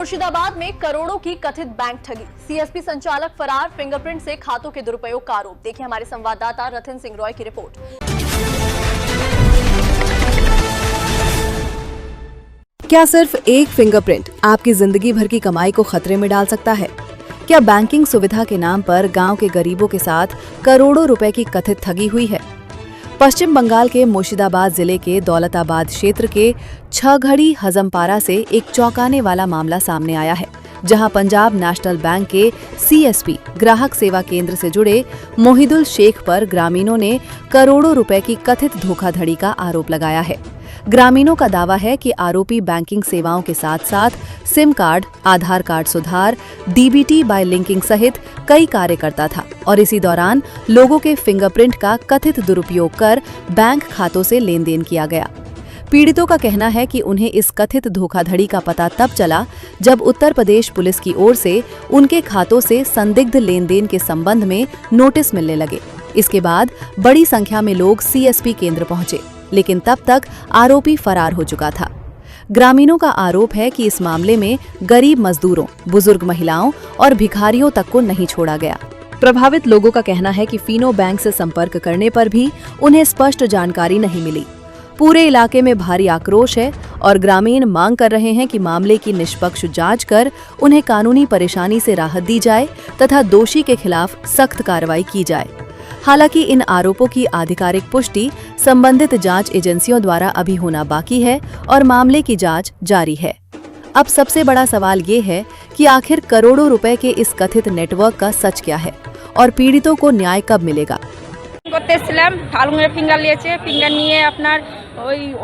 मुर्शिदाबाद में करोड़ों की कथित बैंक ठगी, सीएसपी संचालक फरार, फिंगरप्रिंट से खातों के दुरुपयोग का आरोप। देखिए हमारे संवाददाता रतन सिंह रॉय की रिपोर्ट। क्या सिर्फ एक फिंगरप्रिंट आपकी जिंदगी भर की कमाई को खतरे में डाल सकता है? क्या बैंकिंग सुविधा के नाम पर गांव के गरीबों के साथ करोड़ों रुपए की कथित ठगी हुई है? पश्चिम बंगाल के मुर्शिदाबाद जिले के दौलताबाद क्षेत्र के छघड़ी हजमपारा से एक चौंकाने वाला मामला सामने आया है, जहां पंजाब नेशनल बैंक के सीएसपी ग्राहक सेवा केंद्र से जुड़े मोहिदुल शेख पर ग्रामीणों ने करोड़ों रुपए की कथित धोखाधड़ी का आरोप लगाया है। ग्रामीणों का दावा है कि आरोपी बैंकिंग सेवाओं के साथ साथ सिम कार्ड, आधार कार्ड सुधार, डीबीटी बाय लिंकिंग सहित कई कार्य करता था और इसी दौरान लोगों के फिंगरप्रिंट का कथित दुरुपयोग कर बैंक खातों से लेन देन किया गया। पीड़ितों का कहना है कि उन्हें इस कथित धोखाधड़ी का पता तब चला जब उत्तर प्रदेश पुलिस की ओर से उनके खातों से संदिग्ध लेन देन के संबंध में नोटिस मिलने लगे। इसके बाद बड़ी संख्या में लोग सीएसपी केंद्र पहुंचे, लेकिन तब तक आरोपी फरार हो चुका था। ग्रामीणों का आरोप है कि इस मामले में गरीब मजदूरों, बुजुर्ग महिलाओं और भिखारियों तक को नहीं छोड़ा गया। प्रभावित लोगों का कहना है कि फिनो बैंक से संपर्क करने पर भी उन्हें स्पष्ट जानकारी नहीं मिली। पूरे इलाके में भारी आक्रोश है और ग्रामीण मांग कर रहे हैं कि मामले की निष्पक्ष जांच कर उन्हें कानूनी परेशानी से राहत दी जाए तथा दोषी के खिलाफ सख्त कार्रवाई की जाए। हालांकि इन आरोपों की आधिकारिक पुष्टि संबंधित जांच एजेंसियों द्वारा अभी होना बाकी है और मामले की जांच जारी है। अब सबसे बड़ा सवाल ये है कि आखिर करोड़ों रुपए के इस कथित नेटवर्क का सच क्या है और पीड़ितों को न्याय कब मिलेगा। করতে এসেছিলাম, আঙুলের ফিঙ্গার নিয়েছে, ফিঙ্গার নিয়ে আপনার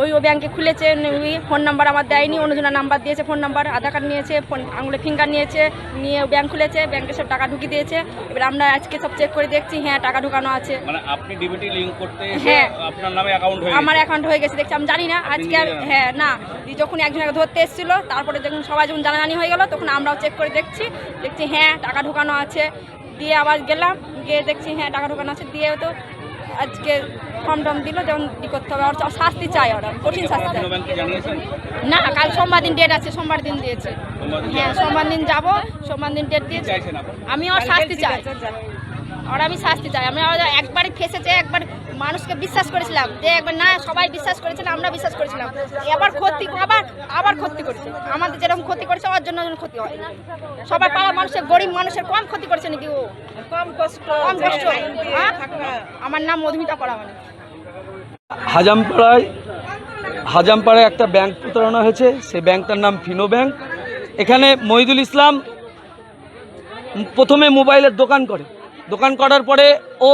ওই ব্যাংকে খুলেছে, ফোন নাম্বার আমার দেয়নি, অন্যজনের নাম্বার দিয়েছে, ফোন নাম্বার, আধার কার্ড নিয়েছে, আঙুলের ফিঙ্গার নিয়েছে, নিয়ে ব্যাংক খুলেছে, ব্যাংকে সব টাকা ঢুকিয়ে দিয়েছে। এবার আমরা আজকে সব চেক করে দেখছি, হ্যাঁ টাকা ঢুকানো আছে। মানে আপনি ডিবিটি লিংক করতে হ্যাঁ আপনার নামে অ্যাকাউন্ট হয়ে গেছে? আমার অ্যাকাউন্ট হয়ে গেছে, দেখছি আমি জানি না আজকে। হ্যাঁ না, যখন একজনকে ধরতে এসেছিল, তারপরে যখন সবাই যখন জানাজানি হয়ে গেল, তখন আমরাও চেক করে দেখছি হ্যাঁ টাকা ঢুকানো আছে। দিয়ে আবার গেলাম, গিয়ে দেখছি হ্যাঁ টাকা ঢুকানো আছে। দিয়ে তো আজকে ফর্ম টম দিল, যেমন ই করতে হবে, আর শাস্তি চাই, ওরা কঠিন শাস্তি চাই। না, কাল সোমবার দিন ডেট আছে, সোমবার দিন দিয়েছে। হ্যাঁ সোমবার দিন যাবো, সোমবার দিন ডেট দিয়েছে। আমি ওর শাস্তি চাই, আর আমি শাস্তি চাই। আমি একবারই ফেসেছে, একবার মানুষকে বিশ্বাস করেছিলাম যে একবার না, সবাই বিশ্বাস করেছিল, আমরা বিশ্বাস করেছিলাম। এবার ক্ষতি আবার ক্ষতি করেছে, আমাদের যেরকম ক্ষতি করেছে ওর জন্য ক্ষতি হয়। সবার পাড়া মানুষের, গরিব মানুষের কম ক্ষতি করেছে নাকি ও? কম কষ্ট। আমার নাম মধুমিতা পড়ামানি। হাজামপাড়ায় একটা ব্যাংক প্রতারণা হয়েছে। সেই ব্যাংকটার নাম ফিনো ব্যাংক। এখানে মহিদুল ইসলাম প্রথমে মোবাইলের দোকান করার পরে ও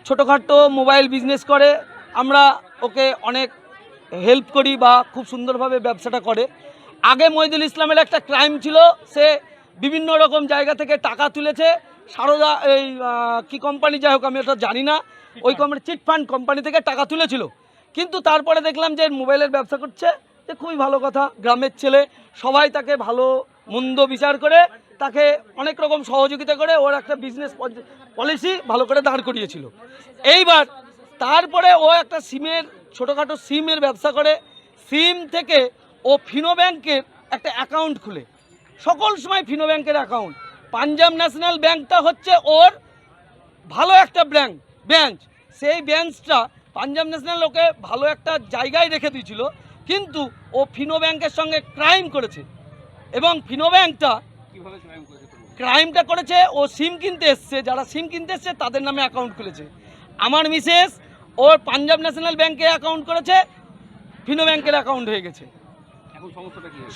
ছোটোখাটো মোবাইল বিজনেস করে। আমরা ওকে অনেক হেল্প করি বা খুব সুন্দরভাবে ব্যবসাটা করে। আগে মহিদুল ইসলামের একটা ক্রাইম ছিল, সে বিভিন্ন রকম জায়গা থেকে টাকা তুলেছে। সারদা কি কোম্পানি, যাই হোক আমি ওটা জানি না, ওই কোম্পানি চিটফান্ড কোম্পানি থেকে টাকা তুলেছিল। কিন্তু তারপরে দেখলাম যে মোবাইলের ব্যবসা করছে, যে খুবই ভালো কথা। গ্রামের ছেলে, সবাই তাকে ভালো মন্দ বিচার করে, তাকে অনেক রকম সহযোগিতা করে ওর একটা বিজনেস পলিসি ভালো করে দাঁড় করিয়েছিল। এইবার তারপরে ও একটা ছোটোখাটো সিমের ব্যবসা করে। সিম থেকে ও ফিনো ব্যাংকের একটা অ্যাকাউন্ট খুলে, সকল সময় ফিনো ব্যাংকের অ্যাকাউন্ট। পাঞ্জাব ন্যাশনাল ব্যাংকটা হচ্ছে ওর ভালো একটা ব্রাঞ্চ। সেই ব্রাঞ্চটা পাঞ্জাব ন্যাশনাল ওকে ভালো একটা জায়গায় রেখে দিয়েছিল, কিন্তু ও ফিনো ব্যাংকের সঙ্গে ক্রাইম করেছে। এবং ফিনো ব্যাংকটা ক্রাইমটা করেছে, ও সিম কিনতে এসছে, যারা সিম কিনতে এসছে তাদের নামে অ্যাকাউন্ট খুলেছে। আমার মিসেস ওর পাঞ্জাব ন্যাশনাল ব্যাংকে অ্যাকাউন্ট করেছে, ফিনো ব্যাংকের অ্যাকাউন্ট হয়ে গেছে।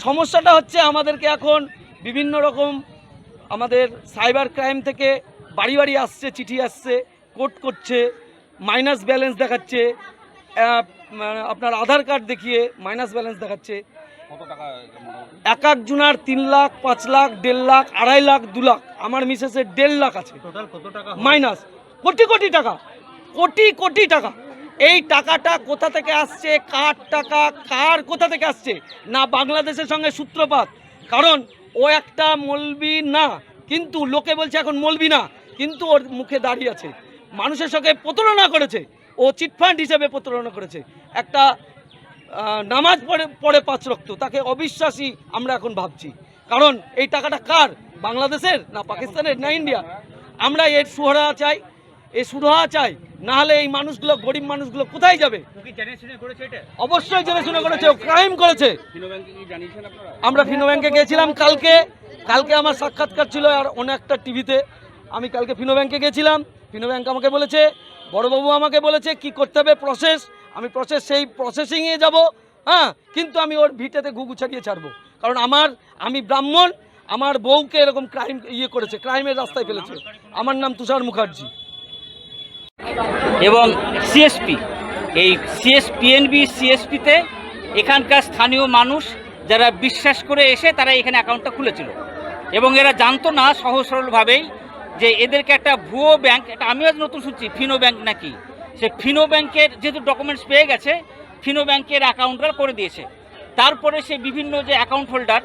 সমস্যাটা হচ্ছে আমাদেরকে এখন বিভিন্ন রকম আমাদের সাইবার ক্রাইম থেকে বাড়ি আসছে, চিঠি আসছে, কোর্ট করছে, মাইনাস ব্যালেন্স দেখাচ্ছে, আপনার আধার কার্ড দেখিয়ে মাইনাস ব্যালেন্স দেখাচ্ছে। এক একজনার 3 লাখ, 5 লাখ, 1.5 লাখ, 2.5 লাখ, 2 লাখ। আমার মিসেসের 1.5 লাখ আছে মাইনাস। কোটি টাকা। এই টাকাটা কোথা থেকে আসছে, কার টাকা, কোথা থেকে আসছে না, বাংলাদেশের সঙ্গে সূত্রপাত। কারণ ও একটা মৌলবি না, কিন্তু লোকে বলছে এখন মৌলবি না, কিন্তু ওর মুখে দাঁড়িয়ে আছে। মানুষের সঙ্গে প্রতারণা করেছে, ও চিটফান্ড হিসেবে প্রতারণা করেছে। একটা নামাজ পড়ে 5 ওয়াক্ত, তাকে অবিশ্বাসী আমরা এখন ভাবছি। কারণ এই টাকাটা কার, বাংলাদেশের না পাকিস্তানের না ইন্ডিয়া? আমরা এর সুরাহা চাই, এই সুরাহা চাই, না হলে এই মানুষগুলো, গরিব মানুষগুলো কোথায় যাবে? অবশ্যই জেনে শুনে করেছে, ক্রাইম করেছে। আমরা ফিনো ব্যাংকে গিয়েছিলাম কালকে আমার সাক্ষাৎকার ছিল আর অন্য একটা টিভিতে। আমি কালকে ফিনো ব্যাংকে গিয়েছিলাম, ফিনো ব্যাংক আমাকে বলেছে, বড়বাবু আমাকে বলেছে কি করতে হবে প্রসেস, আমি সেই প্রসেসিংয়ে যাব। হ্যাঁ, কিন্তু আমি ওর ভিটেতে ঘুঘু ছাড়িয়ে ছাড়বো, কারণ আমি ব্রাহ্মণ, আমার বউকে এরকম ক্রাইম করেছে, ক্রাইমের রাস্তায় ফেলেছে। আমার নাম তুষার মুখার্জি। এবং সিএসপি, এই পিএনবি সিএসপিতে এখানকার স্থানীয় মানুষ যারা বিশ্বাস করে এসে তারা এখানে অ্যাকাউন্টটা খুলেছিল এবং এরা জানতো না সহজ সরলভাবেই যে এদেরকে একটা ভুয়ো ব্যাংক, এটা আমিও আজ নতুন শুনছি ফিনো ব্যাংক নাকি, সে ফিনো ব্যাংকের যেহেতু ডকুমেন্টস পেয়ে গেছে, ফিনো ব্যাংকের অ্যাকাউন্টটা করে দিয়েছে। তারপরে সে বিভিন্ন যে অ্যাকাউন্ট হোল্ডার,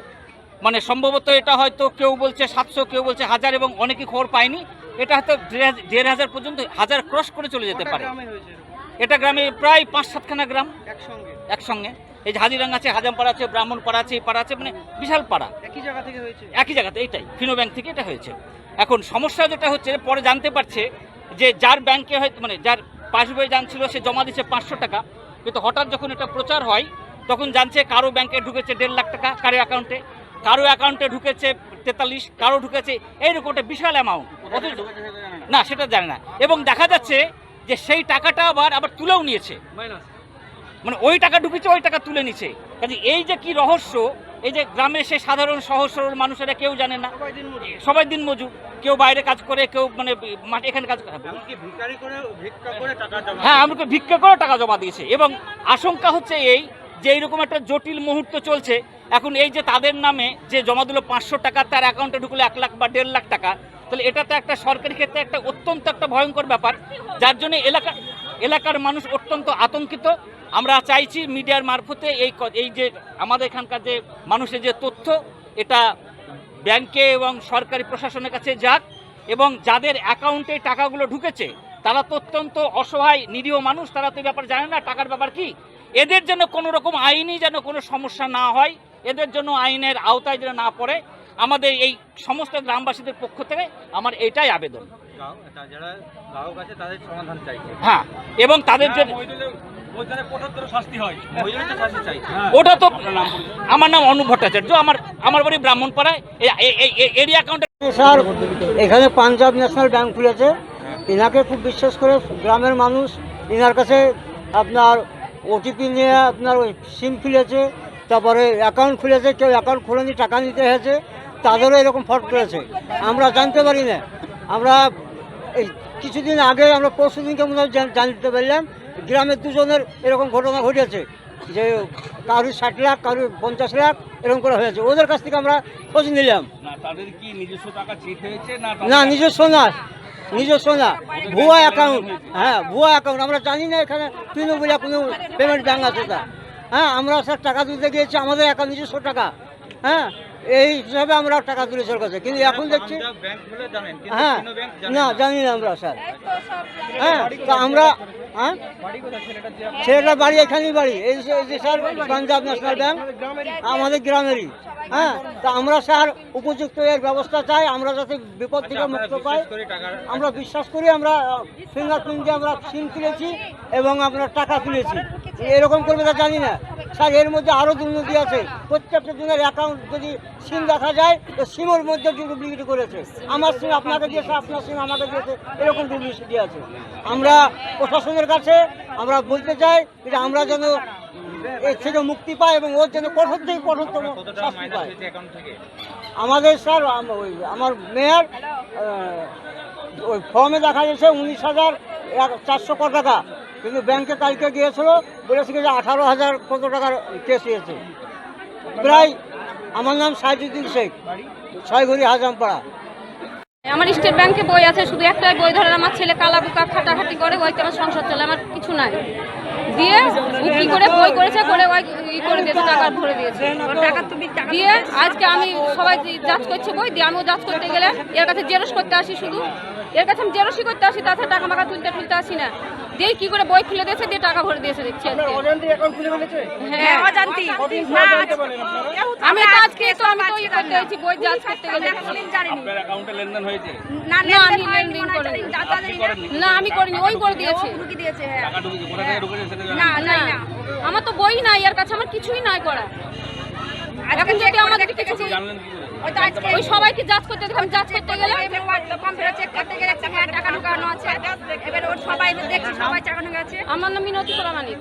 মানে সম্ভবত এটা হয়তো কেউ বলছে 700, কেউ বলছে 1000 এবং অনেকে খবর পায়নি, এটা হয়তো 1500 পর্যন্ত 1000 ক্রস করে চলে যেতে পারে। এটা গ্রামে প্রায় 5-7খানা গ্রাম একসঙ্গে, এই যে হাজিরাঙ্গা আছে, হাজামপাড়া আছে, ব্রাহ্মণপাড়া আছে, এই পাড়া আছে, মানে বিশাল পাড়া, একই জায়গাতে। এইটাই ফিনো ব্যাংক থেকে এটা হয়েছে। এখন সমস্যা যেটা হচ্ছে, পরে জানতে পারছে যে যার ব্যাংকে হয়তো মানে যার পাসবই জানছিল সে জমা দিচ্ছে 500 টাকা, কিন্তু হঠাৎ যখন এটা প্রচার হয় তখন জানছে কারো ব্যাংকে ঢুকেছে 1.5 লাখ টাকা, কারো অ্যাকাউন্টে ঢুকেছে 43, কারো ঢুকেছে এইরকম একটা বিশাল অ্যামাউন্ট, না সেটা জানে না। এবং দেখা যাচ্ছে যে সেই টাকাটা আবার তুলেও নিয়েছে, মানে ওই টাকা ঢুকেছে, ওই টাকা তুলে নিচ্ছে। কাজে এই যে কি রহস্য, এই যে গ্রামের সেই সাধারণ সহজ সরল মানুষেরা কেউ জানে না, সবাই দিন মজুর, কেউ বাইরে কাজ করে, কেউ মানে মাঠে এখানে কাজ করে। হ্যাঁ, আমাকে ভিক্ষা করে টাকা জমা দিয়েছে। এবং আশঙ্কা হচ্ছে এই যে এইরকম একটা জটিল মুহূর্ত চলছে এখন, এই যে তাদের নামে যে জমা দিল 500 টাকা, তার অ্যাকাউন্টে ঢুকলো 1 লাখ বা 1.5 লাখ টাকা, তাহলে এটা তো একটা সরকারি ক্ষেত্রে একটা অত্যন্ত একটা ভয়ঙ্কর ব্যাপার, যার জন্য এলাকার মানুষ অত্যন্ত আতঙ্কিত। আমরা চাইছি মিডিয়ার মারফতে এই যে আমাদের এখানকার যে মানুষের যে তথ্য, এটা ব্যাংকে এবং সরকারি প্রশাসনের কাছে যাক, এবং যাদের অ্যাকাউন্টে টাকাগুলো ঢুকেছে তারা তো অত্যন্ত অসহায় নিরীহ মানুষ, তারা তো ব্যাপার জানে না টাকার ব্যাপার কি, এদের জন্য কোনো রকম আইনি যেন কোনো সমস্যা না হয়, এদের জন্য আইনের আওতায় যেন না পড়ে, আমাদের এই সমস্ত গ্রামবাসীদের পক্ষ থেকে আমার এইটাই আবেদন। হ্যাঁ, এবং তাদের যে ওটা তো, আমার নাম অনুপ ভট্টাচার্য, আমার বাড়ি ব্রাহ্মণপাড়ায়, এরিয়া অ্যাকাউন্টে। স্যার, এখানে পাঞ্জাব ন্যাশনাল ব্যাংক খুলেছে, এনাকে খুব বিশ্বাস করে গ্রামের মানুষ এনার কাছে আপনার ওটিপি নিয়ে আপনার ওই সিম খুলেছে, তারপরে অ্যাকাউন্ট খুলেছে, কেউ অ্যাকাউন্ট খুলেনি, টাকা নিতে হয়েছে, তাদেরও এরকম ফ্রড করেছে। আমরা জানতে পারি না, আমরা এই কিছুদিন আগে আমরা পরশুদিনকে মনে হয় জানতে পারলাম গ্রামের দুজনের এরকম ঘটনা ঘটেছে, যে কারুর 60 লাখ, কারুর 50 লাখ এরকম করে হয়েছে। ওদের কাছ থেকে আমরা খোঁজ নিলাম। তাদের কি নিজস্ব টাকা চেক হয়েছে না, নিজস্ব না, ভুয়া অ্যাকাউন্ট। হ্যাঁ, ভুয়া অ্যাকাউন্ট। আমরা জানি না এখানে তৃণমূল কোনো পেমেন্ট ব্যাঙ্ক আছে তা। হ্যাঁ, আমরা স্যার টাকা তুলতে গিয়েছি, আমাদের অ্যাকাউন্ট নিজস্ব টাকা। হ্যাঁ, এই হিসাবে আমরা টাকা তুলেছি ওর কাছে, কিন্তু এখন দেখছি হ্যাঁ না, জানি না আমরা স্যার। হ্যাঁ, তা আমরা ছেলেটার বাড়ি এখানেই বাড়ি, এই যে স্যার পাঞ্জাব ন্যাশনাল ব্যাংক আমাদের গ্রামেরই। হ্যাঁ, তা আমরা স্যার উপযুক্ত এর ব্যবস্থা চাই, আমরা যাতে বিপদ থেকে মুক্ত পাই। আমরা বিশ্বাস করি, আমরা ফিঙ্গারপ্রিন্ট দিয়ে আমরা সিম তুলেছি এবং আমরা টাকা তুলেছি। এরকম করবে তা জানি না স্যার। এর মধ্যে আরও দুর্নীতি আছে, প্রত্যেকটা জনের অ্যাকাউন্ট যদি সিম দেখা যায় তো সিমের মধ্যে ডুপ্লিকেট করেছে, আমার সিম আপনাকে দিয়েছে, আপনার সিম আমাকে দিয়েছে, এরকম ডুপ্লিকেট আছে। আমরা প্রশাসনের কাছে আমরা বলতে চাই যে আমরা যেন এর থেকে মুক্তি পাই এবং ওর যেন কঠোর থেকে কঠোরতম শাস্তি পায়। আমাদের স্যার আমার মেয়ের ওই ফর্মে দেখা যাচ্ছে 19,400 টাকা, কিন্তু ব্যাংকে কালকে গিয়েছিল, বলেছে যে 18,000 কত টাকার কেস হয়েছে প্রায়। আমার নাম সাইদুদ্দিন শেখ, ছয়ঘড়ি হাজামপাড়া। আমার স্টেট ব্যাংকে বই আছে, শুধু একটাই বই ধরে আমার ছেলে কালা বুকা খাটাখাটি করে, ওইতে আমার সংসার চলে, আমার কিছু নাই। দিয়ে কি করে বই করেছে, করে ওই ই করে দিয়েছে, টাকা ভরে দিয়েছে দিয়ে। আজকে আমি সবাই যাচ করছে বই দিয়ে, আমিও যাচ করতে গেলে এর কাছে জেরক্স করতে আসি, শুধু এর কাছে আমি জেরক্সই করতে আসি, তাছাড়া টাকা মাকা তুলতে আসি না। দিয়ে কি করে বই খুলে দিয়েছে, দিয়ে টাকা ভরে দিয়েছে দেখছি আজকে। হ্যাঁ অজান্তি না, আমি তো আজকে তো আমি তো ই করতে হয়েছি, বই জাজ করতে গেলে আপনার অ্যাকাউন্টে লেনদেন হয়েছে? না আমি লেনদেন করিনি। না আমি করিনি, ওই করে দিয়েছে। টাকা ঢুকেছে, কোথা থেকে ঢুকেছে সেটা জানেন? না আমার তো বই নাই এর কাছে, আমার কিছুই নাই করা। এখন যদি আমাদের কিছু জানলেন কি করে? ওই সবাইকে জাজ করতে দেখলাম, জাজ করতে গেলে কম্পিউটার চেক করতে গেলে টাকা ঢুকানো আছে, এবার ওর সবাই দেখছি সবাই টাকা ঢুকে আছে। আমার নাম মিনতি প্রামাণিক।